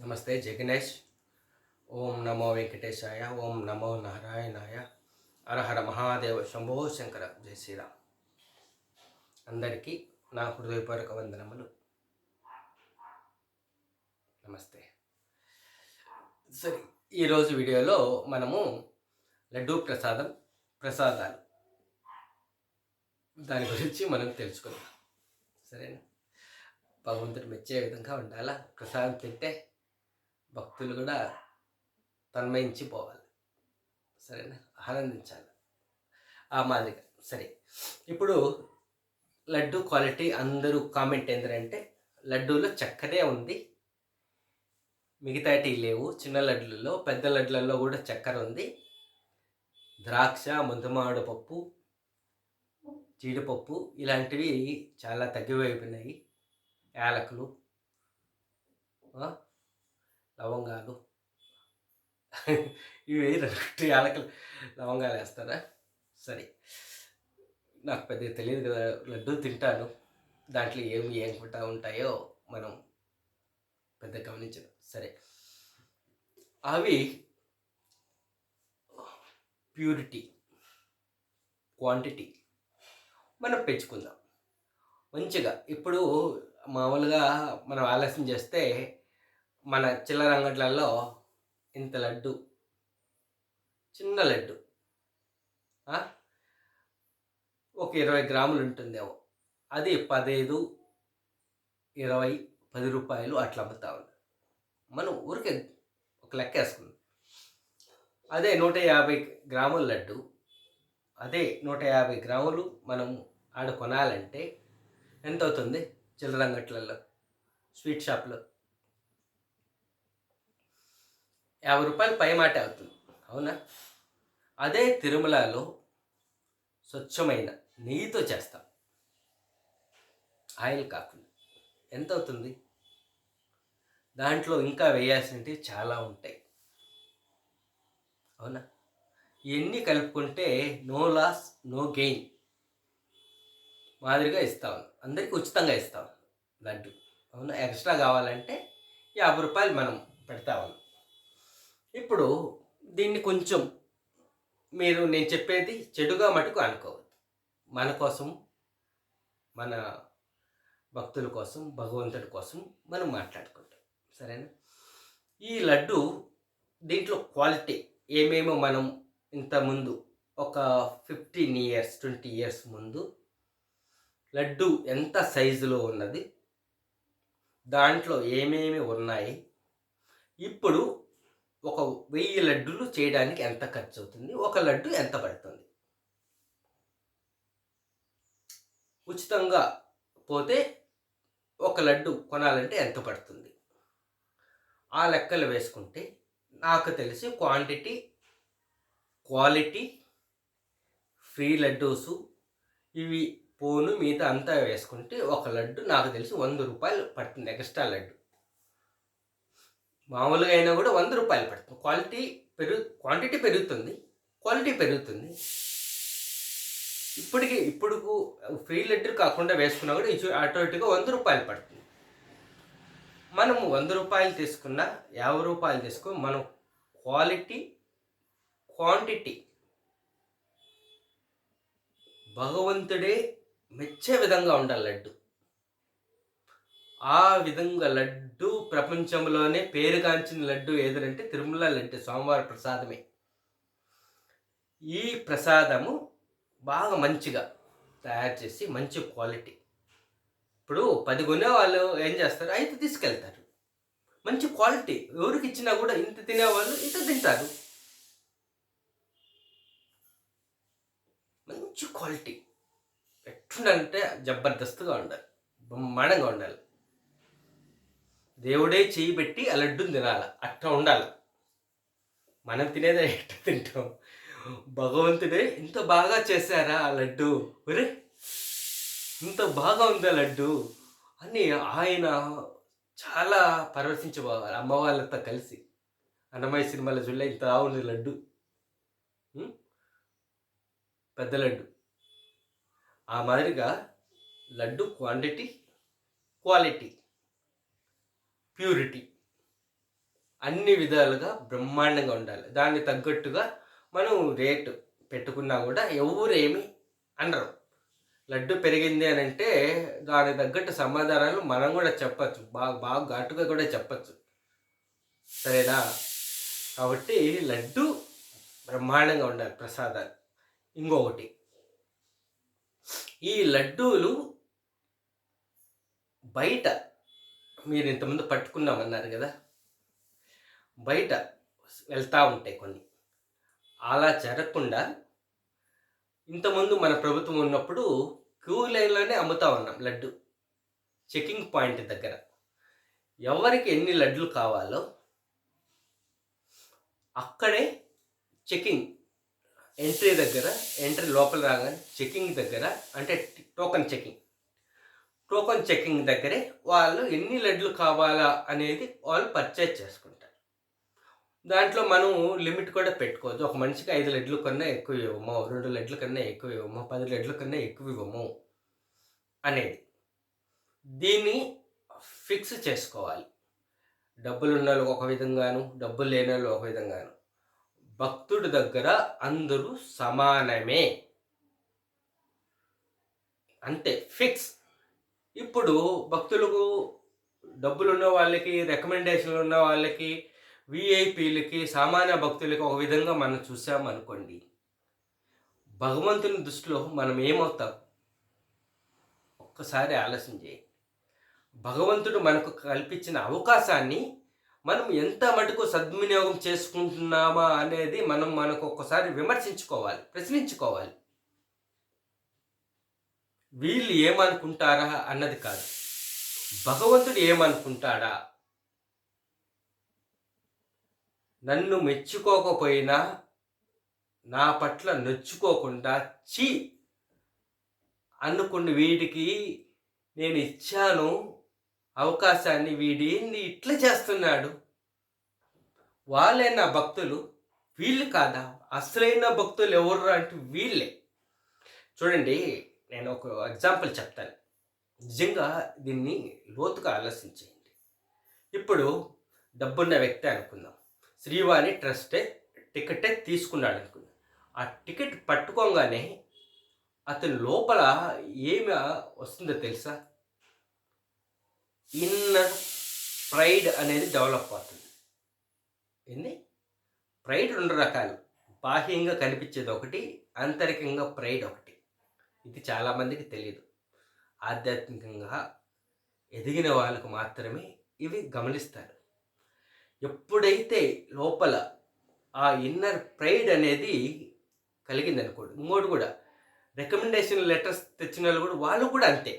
నమస్తే జై గణేష్. ఓం నమో వెంకటేశాయ, ఓం నమో నారాయణాయ, హరహర మహాదేవ, శంభో శంకర, జై శ్రీరామ్. అందరికీ నా హృదయపూర్వక వందనములు. నమస్తే. సరే, ఈరోజు వీడియోలో మనము లడ్డూ ప్రసాదాలు దాని గురించి మనం తెలుసుకుందాం. సరేనా? భగవంతుడు మెచ్చే విధంగా ఉండాలా. ప్రసాదం తింటే భక్తులు కూడా తన్మయించిపోవాలి. సరేనా? ఆనందించాలి ఆ మాదిరిగా. సరే, ఇప్పుడు లడ్డు క్వాలిటీ అందరూ కామెంట్ ఏంటంటే లడ్డూలో చక్కెరే ఉంది, మిగతాటి లేవు. చిన్న లడ్డులలో, పెద్ద లడ్డులలో కూడా చక్కెర ఉంది. ద్రాక్ష, ముంతమామిడి పప్పు, జీడిపప్పు ఇలాంటివి చాలా తగ్గిపోయినాయి. యాలకులు, లవంగాలు ఇవి 2 యాలకులు లవంగాలు వేస్తారా? సరే, నాకు పెద్దగా తెలియదు కదా. లడ్డు తింటాను, దాంట్లో ఏం ఉంటాయో మనం పెద్ద గమనించదు. సరే, అవి ప్యూరిటీ, క్వాంటిటీ మనం పెంచుకుందాం మంచిగా. ఇప్పుడు మామూలుగా మనం ఆలస్యం చేస్తే మన చిల్లర అంగట్లలో ఇంత లడ్డు, చిన్న లడ్డు ఒక 20 గ్రాములు ఉంటుందేమో, అది 15, 20, 10 రూపాయలు అట్లా అమ్ముతా ఉంది. మనం ఊరికే ఒక లెక్క వేసుకుందాం. అదే 150 గ్రాముల లడ్డు, అదే 150 గ్రాములు మనం ఆడ కొనాలంటే ఎంత అవుతుంది? చిల్లర అంగట్లలో, స్వీట్ షాప్లో 50 రూపాయలు పై మాట అవుతుంది. అవునా? అదే తిరుమలలో స్వచ్ఛమైన నెయ్యితో చేస్తాం, ఆయిల్ కాకుండా, ఎంత అవుతుంది? దాంట్లో ఇంకా వేయాల్సినవి చాలా ఉంటాయి. అవునా? ఇవన్నీ కలుపుకుంటే నో లాస్ నో గెయిన్ మాదిరిగా ఇస్తాం. అందరికీ ఉచితంగా ఇస్తాం లడ్డు. అవునా? ఎక్స్ట్రా కావాలంటే 50 రూపాయలు మనం పెడతాము. ఇప్పుడు దీన్ని కొంచెం నేను చెప్పేది చెడుగా మటుకు అనుకోవద్దు. మన కోసం, మన భక్తుల కోసం, భగవంతుడి కోసం మనం మాట్లాడుకుంటాం. సరేనా? ఈ లడ్డు దీంట్లో క్వాలిటీ ఏమేమో మనం ఇంతకుముందు ఒక 15 ఇయర్స్ 20 ఇయర్స్ ముందు లడ్డు ఎంత సైజులో ఉన్నది, దాంట్లో ఏమేమి ఉన్నాయి, ఇప్పుడు ఒక 1000 లడ్డులు చేయడానికి ఎంత ఖర్చు అవుతుంది, ఒక లడ్డు ఎంత పడుతుంది, ఉచితంగా పోతే ఒక లడ్డు కొనాలంటే ఎంత పడుతుంది, ఆ లెక్కలు వేసుకుంటే నాకు తెలిసి క్వాంటిటీ, క్వాలిటీ, ఫ్రీ లడ్డూసు ఇవి పోను మిగతా అంతా వేసుకుంటే ఒక లడ్డు నాకు తెలిసి 100 రూపాయలు పడుతుంది. ఎక్స్ట్రా లడ్డు మామూలుగా అయినా కూడా 100 రూపాయలు పడుతుంది. క్వాంటిటీ పెరుగుతుంది, క్వాలిటీ పెరుగుతుంది. ఇప్పుడు ఫ్రీ లడ్డు కాకుండా వేసుకున్నా కూడా ఆటోమేటిక్గా 100 రూపాయలు పడుతుంది. మనము 100 రూపాయలు తీసుకున్నా, 50 రూపాయలు తీసుకుని మనం క్వాలిటీ, క్వాంటిటీ భగవంతుడే మెచ్చే విధంగా ఉండాలి లడ్డు. ఆ విధంగా లడ్డు ప్రపంచంలోనే పేరుగాంచిన లడ్డు ఏదంటే తిరుమల లడ్డు, స్వామివారి ప్రసాదమే. ఈ ప్రసాదము బాగా మంచిగా తయారు చేసి మంచి క్వాలిటీ. ఇప్పుడు 10 కొనే వాళ్ళు ఏం చేస్తారు? 5 తీసుకెళ్తారు. మంచి క్వాలిటీ ఎవరికి ఇచ్చినా కూడా ఇంత తినేవాళ్ళు ఇంత తింటారు. మంచి క్వాలిటీ ఎట్లుండాలంటే జబర్దస్త్గా ఉండాలి, బ్రహ్మాండంగా ఉండాలి. దేవుడే చేయి పెట్టి ఆ లడ్డుని తినాలి, అట్లా ఉండాలి. మనం తినేదే ఎట్లా తింటాం? భగవంతుడే ఇంత బాగా చేశారా ఆ లడ్డు, ఒరే ఇంత బాగా ఉందా లడ్డు అని ఆయన చాలా పరవశించబోవాలి అమ్మవాళ్ళతో కలిసి. అన్నమయ్య సినిమాలో చూడలే, ఇంత ఉంది లడ్డు, పెద్ద లడ్డు. ఆ మాదిరిగా లడ్డు క్వాంటిటీ, క్వాలిటీ, ప్యూరిటీ అన్ని విధాలుగా బ్రహ్మాండంగా ఉండాలి. దానికి తగ్గట్టుగా మనం రేటు పెట్టుకున్నా కూడా ఎవరేమి అనరు. లడ్డు పెరిగింది అని అంటే దానికి తగ్గట్టు సమాధానాలు మనం కూడా చెప్పచ్చు. బాగా బాగా ఘాటుగా కూడా చెప్పచ్చు. సరేనా? కాబట్టి లడ్డు బ్రహ్మాండంగా ఉండాలి ప్రసాదాలు. ఇంకొకటి, ఈ లడ్డూలు బయట మీరు ఇంతకుముందు పట్టుకున్నామన్నారు కదా, బయట వెళ్తూ ఉంటాయి కొన్ని. అలా జరగకుండా ఇంతకుముందు మన ప్రభుత్వం ఉన్నప్పుడు క్యూ లైన్లోనే అమ్ముతా ఉన్నాం లడ్డు. చెకింగ్ పాయింట్ దగ్గర ఎవరికి ఎన్ని లడ్లు కావాలో అక్కడే చెకింగ్, ఎంట్రీ లోపల రాగానే చెకింగ్ దగ్గర, అంటే టోకన్ చెకింగ్ దగ్గరే వాళ్ళు ఎన్ని లడ్లు కావాలా అనేది వాళ్ళు పర్చేజ్ చేసుకుంటారు. దాంట్లో మనం లిమిట్ కూడా పెట్టుకోవచ్చు. ఒక మనిషికి 5 లడ్లు కన్నా ఎక్కువ ఇవ్వము, 2 లడ్ల కన్నా ఎక్కువ ఇవ్వము, 10 లడ్ల కన్నా ఎక్కువ ఇవ్వము అనేది. దీన్ని ఫిక్స్ చేసుకోవాలి. డబ్బులు ఉన్న వాళ్ళు ఒక విధంగాను, డబ్బులు లేని వాళ్ళు ఒక విధంగాను. భక్తుడి దగ్గర అందరూ సమానమే, అంతే, ఫిక్స్. ఇప్పుడు భక్తులకు డబ్బులున్న వాళ్ళకి, రికమెండేషన్లు ఉన్న వాళ్ళకి, విఐపీలకి, సామాన్య భక్తులకి ఒక విధంగా మనం చూసామనుకోండి, భగవంతుని దృష్టిలో మనం ఏమవుతాం? ఒక్కసారి ఆలోచన చేయండి. భగవంతుడు మనకు కల్పించిన అవకాశాన్ని మనం ఎంత మటుకు సద్వినియోగం చేసుకుంటున్నామా అనేది మనకు ఒక్కసారి విమర్శించుకోవాలి, ప్రశ్నించుకోవాలి. వీళ్ళు ఏమనుకుంటారా అన్నది కాదు, భగవంతుడు ఏమనుకుంటాడా? నన్ను మెచ్చుకోకపోయినా, నా పట్ల నొచ్చుకోకుండా చీ అనుకుని వీడికి నేను ఇచ్చాను అవకాశాన్ని, వీడిని ఇట్లా చేస్తున్నాడు, వాళ్ళే నా భక్తులు, వీళ్ళు కాదా? అసలైన భక్తులు ఎవరు అంటే వీళ్ళే. చూడండి, నేను ఒక ఎగ్జాంపుల్ చెప్తాను, నిజంగా దీన్ని లోతుగా ఆలోచించేయండి. ఇప్పుడు డబ్బున్న వ్యక్తి అనుకుందాం, శ్రీవాణి ట్రస్టే టికెటే తీసుకున్నాడు అనుకుందాం. ఆ టికెట్ పట్టుకోగానే అతని లోపల ఏమి వస్తుందో తెలుసా? ఇన్నర్ ప్రైడ్ అనేది డెవలప్ అవుతుంది. ఏంది? ప్రైడ్ 2 రకాలు, బాహ్యంగా కనిపించేది ఒకటి, ఆంతరికంగా ప్రైడ్ ఒకటి. ఇది చాలామందికి తెలియదు. ఆధ్యాత్మికంగా ఎదిగిన వాళ్ళకు మాత్రమే ఇవి గమనిస్తారు. ఎప్పుడైతే లోపల ఆ ఇన్నర్ ప్రైడ్ అనేది కలిగిందనుకోండి, ఇంకోటి కూడా, రికమెండేషన్ లెటర్స్ తెచ్చిన వాళ్ళు కూడా అంతే,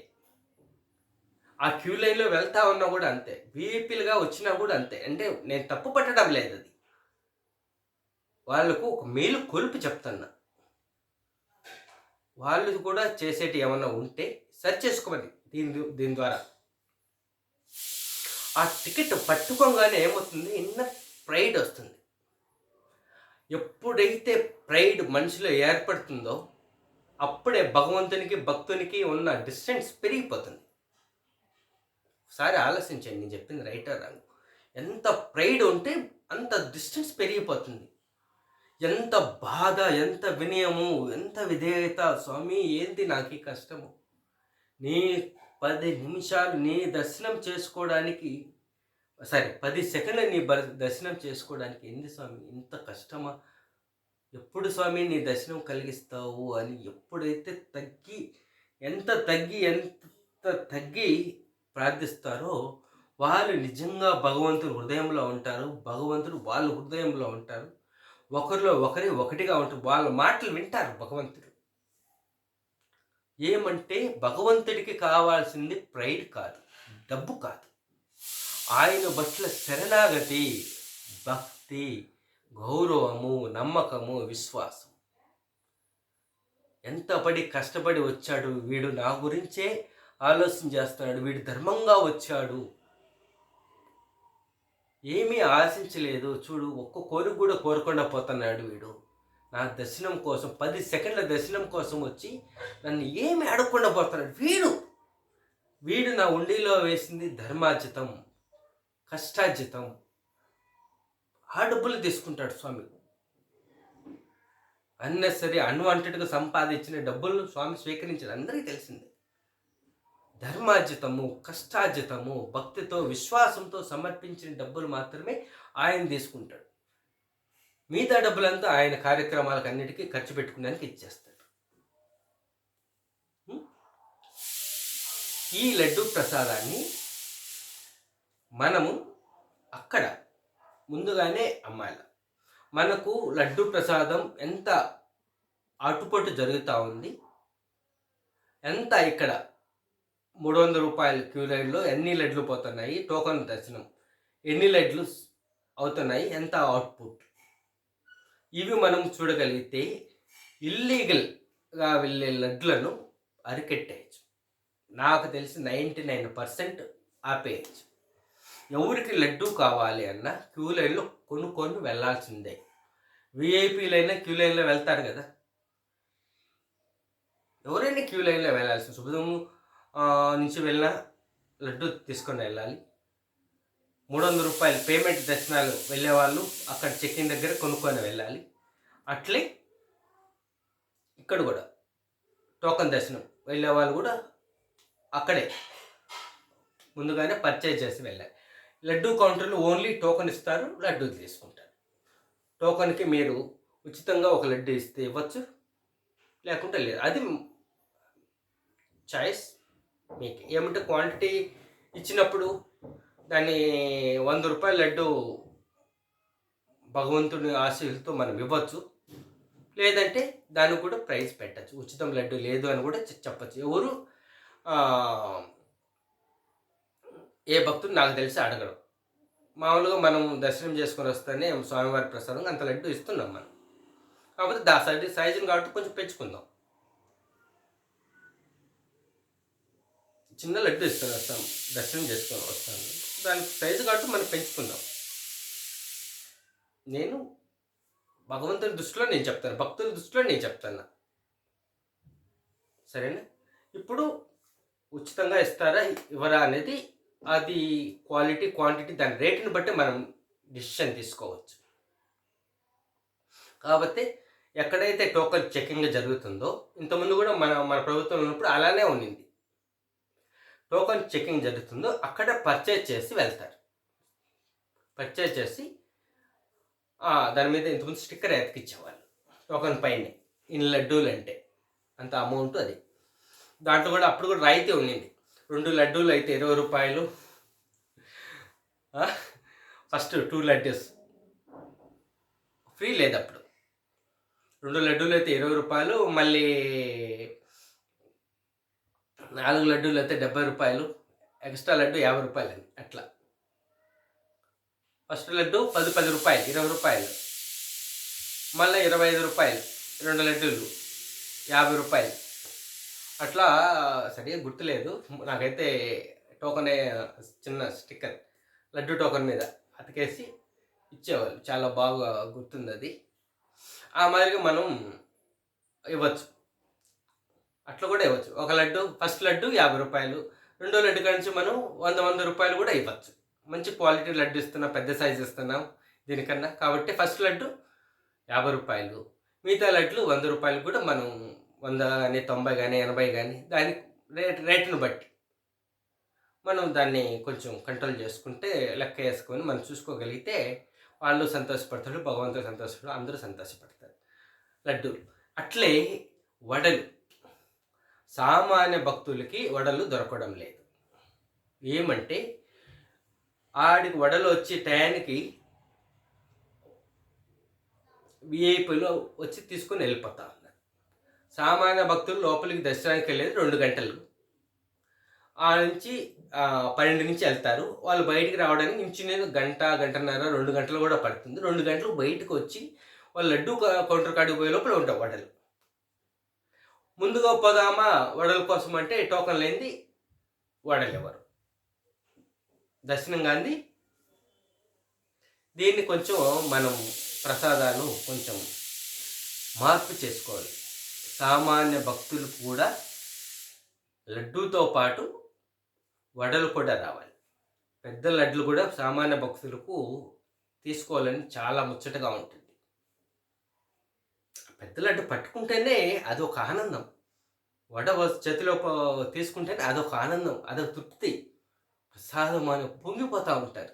ఆ క్యూ లైన్లో వెళ్తా ఉన్నా కూడా అంతే, వీఐపీలుగా వచ్చినా కూడా అంతే. అంటే నేను తప్పు పట్టడం లేదు, అది వాళ్ళకు ఒక మేలు కొలుపు చెప్తున్నా. వాళ్ళు కూడా చేసేటి ఏమన్నా ఉంటే సెర్చ్ చేసుకోమని దీని ద్వారా. ఆ టికెట్ పట్టుకోగానే ఏమవుతుంది? ఇన్నర్ ప్రైడ్ వస్తుంది. ఎప్పుడైతే ప్రైడ్ మనిషిలో ఏర్పడుతుందో అప్పుడే భగవంతునికి భక్తునికి ఉన్న డిస్టెన్స్ పెరిగిపోతుంది. ఒకసారి ఆలోచించండి, నేను చెప్పింది రైట్ ఆర్ రాంగ్? ఎంత ప్రైడ్ ఉంటే అంత డిస్టెన్స్ పెరిగిపోతుంది. ఎంత బాధ, ఎంత వినయము, ఎంత విధేయత. స్వామి ఏంటి నాకు ఈ కష్టము, నీ 10 నిమిషాలు నీ దర్శనం చేసుకోవడానికి, 10 సెకండ్లు నీ దర్శనం చేసుకోవడానికి ఏంది స్వామి ఇంత కష్టమా? ఎప్పుడు స్వామి నీ దర్శనం కలిగిస్తావు అని ఎప్పుడైతే ఎంత తగ్గి ప్రార్థిస్తారో వాళ్ళు నిజంగా భగవంతుడు హృదయంలో ఉంటారు, భగవంతుడు వాళ్ళ హృదయంలో ఉంటారు, ఒకరిలో ఒకరే ఒకటిగా ఉంటారు. వాళ్ళ మాటలు వింటారు భగవంతుడు. ఏమంటే భగవంతుడికి కావాల్సింది ప్రైడ్ కాదు, డబ్బు కాదు, ఆయన పట్ల శరణాగతి, భక్తి, గౌరవము, నమ్మకము, విశ్వాసం. ఎంత కష్టపడి వచ్చాడు వీడు, నా గురించే ఆలోచన చేస్తున్నాడు, వీడు ధర్మంగా వచ్చాడు, ఏమీ ఆశించలేదు, చూడు ఒక్క కోరిక కూడా కోరకుండా పోతున్నాడు వీడు, నా దర్శనం కోసం 10 సెకండ్ల దర్శనం కోసం వచ్చి నన్ను ఏమి అడగకుండా పోతున్నాడు వీడు నా ఉండిలో వేసింది ధర్మార్జితం, కష్టార్జితం, ఆ డబ్బులు తీసుకుంటాడు స్వామి. అన్నెసరీ అన్వాంటెడ్గా సంపాదించిన డబ్బులను స్వామి స్వీకరించాడు, అందరికీ తెలిసిందే. ధర్మార్జితము, కష్టార్జితము, భక్తితో విశ్వాసంతో సమర్పించిన డబ్బులు మాత్రమే ఆయన తీసుకుంటాడు. మిగతా డబ్బులంతా ఆయన కార్యక్రమాలకు అన్నిటికీ ఖర్చు పెట్టుకునేందుకు ఇచ్చేస్తాడు. ఈ లడ్డు ప్రసాదాన్ని మనము అక్కడ ముందుగానే అమ్మాలి. మనకు లడ్డు ప్రసాదం ఎంత అటుపట్టు జరుగుతూ ఉంది, ఎంత ఇక్కడ 300 రూపాయల క్యూ లైన్లో ఎన్ని లడ్లు పోతున్నాయి, టోకన్ దర్శనం ఎన్ని లడ్లు అవుతున్నాయి, ఎంత అవుట్పుట్, ఇవి మనం చూడగలిగితే ఇల్లీగల్గా వెళ్ళే లడ్లను అరికెట్టేయచ్చు. నాకు తెలిసి 99% ఆపేయచ్చు. ఎవరికి లడ్డు కావాలి అన్నా క్యూ లైన్లో కొనుక్కొని వెళ్ళాల్సిందే. విఐపీలైనా క్యూ లైన్లో వెళ్తారు కదా, ఎవరైనా క్యూ లైన్లో వెళ్ళాల్సిన శుభదం నుంచి వెళ్ళినా లడ్డు తీసుకొని వెళ్ళాలి. 300 రూపాయలు పేమెంట్ దర్శనాలు వెళ్ళేవాళ్ళు అక్కడ చెక్కింగ్ దగ్గర కొనుక్కొని వెళ్ళాలి. అట్లే ఇక్కడ కూడా టోకన్ దర్శనం వెళ్ళేవాళ్ళు కూడా అక్కడే ముందుగానే పర్చేజ్ చేసి వెళ్ళాలి. లడ్డు కౌంటర్లో ఓన్లీ టోకన్ ఇస్తారు, లడ్డు తీసుకుంటారు. టోకన్కి మీరు ఉచితంగా ఒక లడ్డు ఇస్తే ఇవ్వచ్చు, లేకుంటే లేదు. అది చాయిస్ మీకు. ఏమంటే క్వాంటిటీ ఇచ్చినప్పుడు దాన్ని 100 రూపాయల లడ్డు భగవంతుని ఆశీస్సులతో మనం ఇవ్వచ్చు, లేదంటే దానికి కూడా ప్రైస్ పెట్టచ్చు. ఉచితం లడ్డు లేదు అని కూడా చెప్పచ్చు. ఎవరు ఏ భక్తుడు నాకు తెలిసి అడగడం. మామూలుగా మనం దర్శనం చేసుకొని వస్తేనే స్వామివారి ప్రసాదం అంత లడ్డు ఇస్తున్నాం మనం. కాకపోతే సైజుని కాబట్టి కొంచెం పెంచుకుందాం. చిన్న లడ్డు ఇస్తాను వస్తాం, దర్శనం చేసుకొని వస్తాను, దానికి సైజు కాబట్టి మనం పెంచుకుందాం. నేను భగవంతుని దృష్టిలో నేను చెప్తాను, భక్తుల దృష్టిలో నేను చెప్తాను. సరేనా? ఇప్పుడు ఉచితంగా ఇస్తారా ఇవ్వరా అనేది అది క్వాలిటీ క్వాంటిటీ దాని రేటుని బట్టి మనం డిసిషన్ తీసుకోవచ్చు. కాబట్టి ఎక్కడైతే టోకన్ చెకింగ్ జరుగుతుందో, ఇంతకుముందు కూడా మన ప్రభుత్వం ఉన్నప్పుడు అలానే ఉండింది. టోకన్ చెకింగ్ జరుగుతుందో అక్కడ పర్చేజ్ చేసి వెళ్తారు. పర్చేజ్ చేసి దాని మీద ఇంతకుముందు స్టిక్కర్ ఎతికిచ్చేవాళ్ళు టోకన్ పైన, ఇన్ని లడ్డూలు అంటే అంత అమౌంట్. అది దాంట్లో కూడా అప్పుడు కూడా రాయితీ ఉండింది. 2 లడ్డూలు అయితే 20 రూపాయలు, ఫస్ట్ 2 లడ్డూస్ ఫ్రీ లేదు అప్పుడు. 2 లడ్డూలు అయితే 20 రూపాయలు, మళ్ళీ 4 లడ్డూలు అయితే 70 రూపాయలు, ఎక్స్ట్రా లడ్డు 50 రూపాయలు అని అట్లా. ఫస్ట్ లడ్డు 10 రూపాయలు, 20 రూపాయలు, మళ్ళీ 25 రూపాయలు 2 లడ్డూలు, 50 రూపాయలు అట్లా. సరిగా గుర్తులేదు నాకైతే. టోకన్ చిన్న స్టిక్కర్ లడ్డు టోకన్ మీద అతికేసి ఇచ్చేవాళ్ళు, చాలా బాగా గుర్తుంది అది. ఆ మాదిరిగా మనం ఇవ్వచ్చు, అట్లా కూడా ఇవ్వచ్చు. ఒక లడ్డు, ఫస్ట్ లడ్డు 50 రూపాయలు, రెండో లడ్డు నుంచి మనం 100 రూపాయలు కూడా ఇవ్వచ్చు. మంచి క్వాలిటీ లడ్డు ఇస్తున్నాం, పెద్ద సైజు ఇస్తున్నాం దీనికన్నా. కాబట్టి ఫస్ట్ లడ్డు 50 రూపాయలు, మిగతా లడ్లు 100 రూపాయలు కూడా మనం 100 కానీ 90 కానీ 80 కానీ దాని రేటును బట్టి మనం దాన్ని కొంచెం కంట్రోల్ చేసుకుంటే, లెక్క వేసుకొని మనం చూసుకోగలిగితే వాళ్ళు సంతోషపడతారు, భగవంతుడు సంతోషపడతారు, అందరూ సంతోషపడతారు. లడ్డు అట్లే వడలు, సామాన్య భక్తులకి వడలు దొరకడం లేదు. ఏమంటే ఆడికి వడలు వచ్చే టయానికి విఐపీలో వచ్చి తీసుకొని వెళ్ళిపోతా ఉన్నారు. సామాన్య భక్తులు లోపలికి దర్శనానికి వెళ్ళేది 2 గంటలు, ఆ నుంచి 12 నుంచి వెళ్తారు. వాళ్ళు బయటికి రావడానికి ఇంచునేది గంటన్నర 2 గంటలు కూడా పడుతుంది. 2 గంటలు బయటకు వచ్చి వాళ్ళు లడ్డు కౌంటర్ కాడికి పోయే లోపల ఉంటాయి వడలు. ముందుగా పోదామా వడల కోసం అంటే టోకన్ లేనిది వడలు ఎవరు దర్శనం కాంది. దీన్ని కొంచెం మనం ప్రసాదాలు కొంచెం మార్పు చేసుకోవాలి. సామాన్య భక్తులు కూడా లడ్డూతో పాటు వడలు కూడా రావాలి. పెద్ద లడ్లు కూడా సామాన్య భక్తులకు తీసుకోవాలని చాలా ముచ్చటగా ఉంటుంది. పెద్ద లడ్డు పట్టుకుంటేనే అదొక ఆనందం. చేతిలో తీసుకుంటేనే అదొక ఆనందం, అదొక తృప్తి. ప్రసాదం అని పొంగిపోతూ ఉంటారు.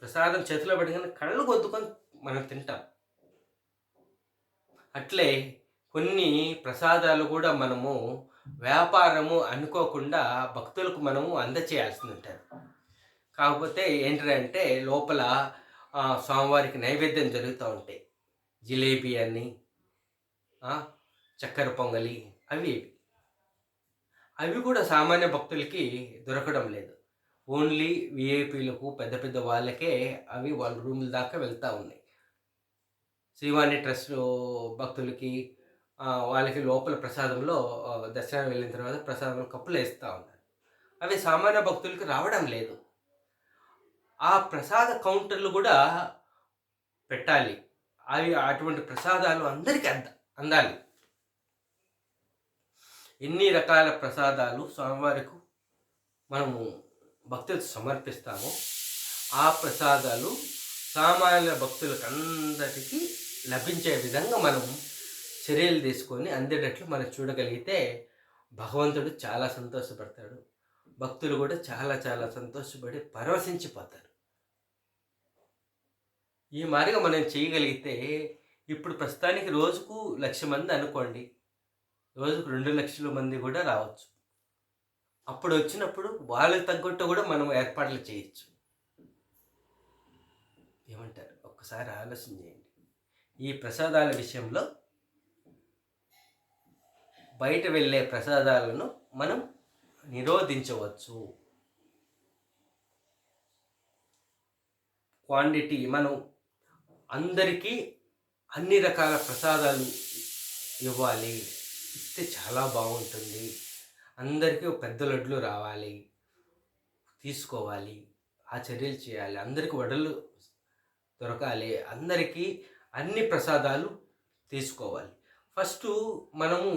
ప్రసాదం చేతిలో పెట్టుకొని కళ్ళు కొద్దుకొని మనం తింటాం. అట్లే కొన్ని ప్రసాదాలు కూడా మనము వ్యాపారము అనుకోకుండా భక్తులకు మనము అందచేయాల్సి ఉంటుంది. కాకపోతే ఏంటంటే లోపల స్వామివారికి నైవేద్యం జరుగుతూ ఉంటాయి. జిలేబీ అని, చక్కెర పొంగలి, అవి కూడా సామాన్య భక్తులకి దొరకడం లేదు. ఓన్లీ విఐపీలకు, పెద్ద పెద్ద వాళ్ళకే అవి వాళ్ళ రూముల దాకా వెళ్తూ ఉన్నాయి. శ్రీవాణి ట్రస్ట్ భక్తులకి వాళ్ళకి లోపల ప్రసాదంలో దర్శనం వెళ్ళిన తర్వాత ప్రసాదంలో కప్పులు వేస్తూ ఉన్నారు. అవి సామాన్య భక్తులకి రావడం లేదు. ఆ ప్రసాద కౌంటర్లు కూడా పెట్టాలి. అటువంటి ప్రసాదాలు అందరికీ అందాలి. ఎన్ని రకాల ప్రసాదాలు స్వామివారికి మనము భక్తులకు సమర్పిస్తామో ఆ ప్రసాదాలు సామాన్య భక్తులకు అందరికీ లభించే విధంగా మనం చర్యలు తీసుకొని అందేటట్లు మనం చూడగలిగితే భగవంతుడు చాలా సంతోషపడతాడు. భక్తులు కూడా చాలా చాలా సంతోషపడి పరవశించిపోతారు. ఈ మాదిరిగా మనం చేయగలిగితే ఇప్పుడు ప్రస్తుతానికి రోజుకు 1,00,000 మంది అనుకోండి, రోజుకు 2,00,000 మంది కూడా రావచ్చు. అప్పుడు వచ్చినప్పుడు వాళ్ళకి తగ్గట్టు కూడా మనం ఏర్పాట్లు చేయొచ్చు. ఏమంటారు? ఒక్కసారి ఆలోచన చేయండి. ఈ ప్రసాదాల విషయంలో బయట వెళ్ళే ప్రసాదాలను మనం నిరోధించవచ్చు. క్వాంటిటీ మనం అందరికీ అన్ని రకాల ప్రసాదాలు ఇవ్వాలి. ఇస్తే చాలా బాగుంటుంది. అందరికీ పెద్ద లడ్లు రావాలి, తీసుకోవాలి, ఆ చర్యలు చేయాలి. అందరికీ వడలు దొరకాలి, అందరికీ అన్ని ప్రసాదాలు తీసుకోవాలి. ఫస్టు మనము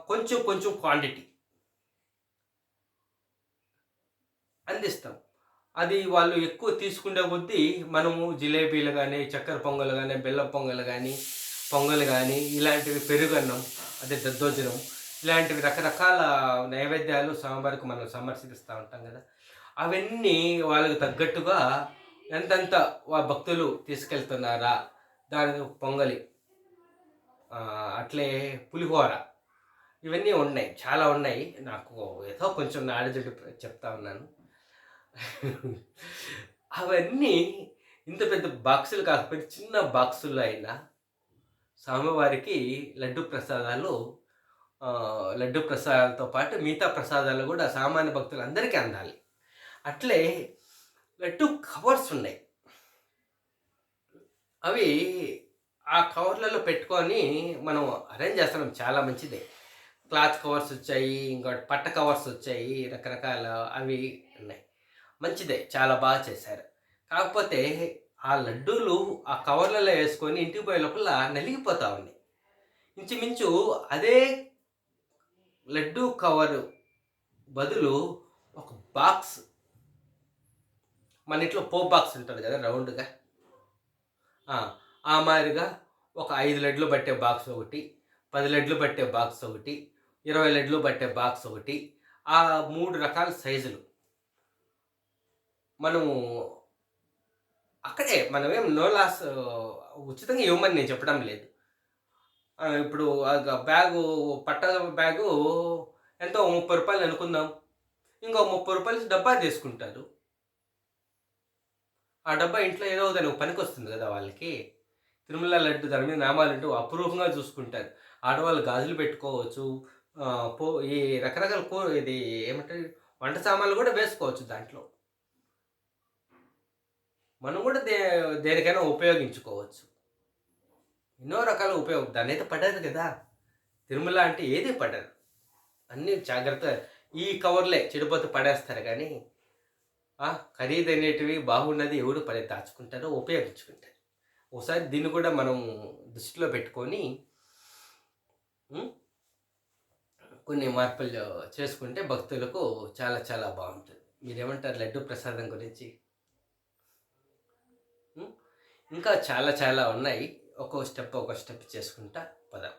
కొంచెం కొంచెం క్వాంటిటీ అందిస్తాం. అది వాళ్ళు ఎక్కువ తీసుకునే కొద్దీ మనము జిలేబీలు కానీ, చక్కెర పొంగలు కానీ, బెల్లం పొంగలు కానీ, పొంగల్ కానీ, ఇలాంటివి, పెరుగన్నం, అదే దద్దోజనం, ఇలాంటివి రకరకాల నైవేద్యాలు స్వామివారికి మనం సమర్పిస్తూ ఉంటాం కదా. అవన్నీ వాళ్ళకి తగ్గట్టుగా ఎంతెంత భక్తులు తీసుకెళ్తున్నారా, దాని పొంగలి, అట్లే పులిహోర, ఇవన్నీ ఉన్నాయి, చాలా ఉన్నాయి. నాకు ఏదో కొంచెం నాలెడ్జ్ చెప్తా ఉన్నాను. అవన్నీ ఇంత పెద్ద బాక్సులు కాకపోతే చిన్న బాక్సుల్లో అయినా స్వామివారికి లడ్డు ప్రసాదాలతో పాటు మిగతా ప్రసాదాలు కూడా సామాన్య భక్తులు అందరికీ అందాలి. అట్లే లడ్డు కవర్స్ ఉన్నాయి. అవి ఆ కవర్లలో పెట్టుకొని మనం అరేంజ్ చేస్తున్నాం, చాలా మంచిదే. క్లాత్ కవర్స్ వచ్చాయి, ఇంకోటి పట్ట కవర్స్ వచ్చాయి, రకరకాల అవి ఉన్నాయి. మంచిదే, చాలా బాగా చేశారు. కాకపోతే ఆ లడ్డూలు ఆ కవర్లలో వేసుకొని ఇంటికి పోయే లోపల నలిగిపోతూ ఉన్నాయి. ఇంచుమించు అదే లడ్డూ కవరు బదులు ఒక బాక్స్, మన ఇంట్లో పోప్ బాక్స్ ఉంటుంది కదా రౌండ్గా, ఆ మాదిరిగా ఒక 5 లడ్లు పట్టే బాక్స్ ఒకటి, 10 లడ్లు పట్టే బాక్స్ ఒకటి, 20 లడ్లు పట్టే బాక్స్ ఒకటి, ఆ 3 రకాల సైజులు మనము అక్కడే, మనమేం నో లాస్, ఉచితంగా ఇవ్వమని నేను చెప్పడం లేదు. ఇప్పుడు పట్ట బ్యాగు ఎంతో 30 రూపాయలు అనుకుందాం. ఇంకో 30 రూపాయలు డబ్బా తీసుకుంటారు. ఆ డబ్బా ఇంట్లో ఏదో దానికి పనికి వస్తుంది కదా వాళ్ళకి. తిరుమల లడ్డు దాని మీద నామాలంటూ అపురూపంగా చూసుకుంటారు. ఆడవాళ్ళు గాజులు పెట్టుకోవచ్చు, ఈ రకరకాల ఇది ఏమంటారు, వంట సామాన్లు కూడా వేసుకోవచ్చు దాంట్లో. మనం కూడా దేనికైనా ఉపయోగించుకోవచ్చు. ఎన్నో రకాల ఉపయోగం. దాని అయితే పడదు కదా, తిరుమల అంటే ఏది పడదు. అన్నీ జాగ్రత్త. ఈ కవర్లే చెడిపోతే పడేస్తారు కానీ ఖరీదైనటివి బాగున్నది ఎవడు దాచుకుంటారో, ఉపయోగించుకుంటారు. ఒకసారి దీన్ని కూడా మనం దృష్టిలో పెట్టుకొని కొన్ని మార్పులు చేసుకుంటే భక్తులకు చాలా చాలా బాగుంటుంది. మీరేమంటారు లడ్డు ప్రసాదం గురించి? ఇంకా చాలా చాలా ఉన్నాయి. ఒక్కో స్టెప్ చేసుకుంటా పోదాం.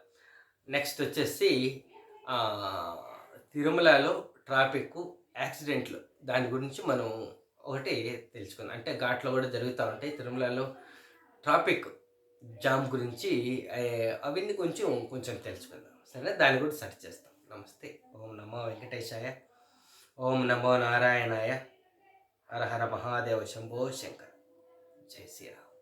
నెక్స్ట్ వచ్చేసి తిరుమలలో ట్రాఫిక్కు, యాక్సిడెంట్లు దాని గురించి మనం ఒకటి తెలుసుకుందాం. అంటే ఘాట్లో కూడా జరుగుతూ ఉంటాయి. తిరుమలలో ట్రాఫిక్ జామ్ గురించి అవన్నీ కొంచెం కొంచెం తెలుసుకుందాం. సరే, దాన్ని కూడా సెర్చ్ చేస్తాం. నమస్తే. ఓం నమో వెంకటేశాయ. ఓం నమో నారాయణాయ. హర హర మహాదేవ శంభో శంకర. జై శ్రీరామ్.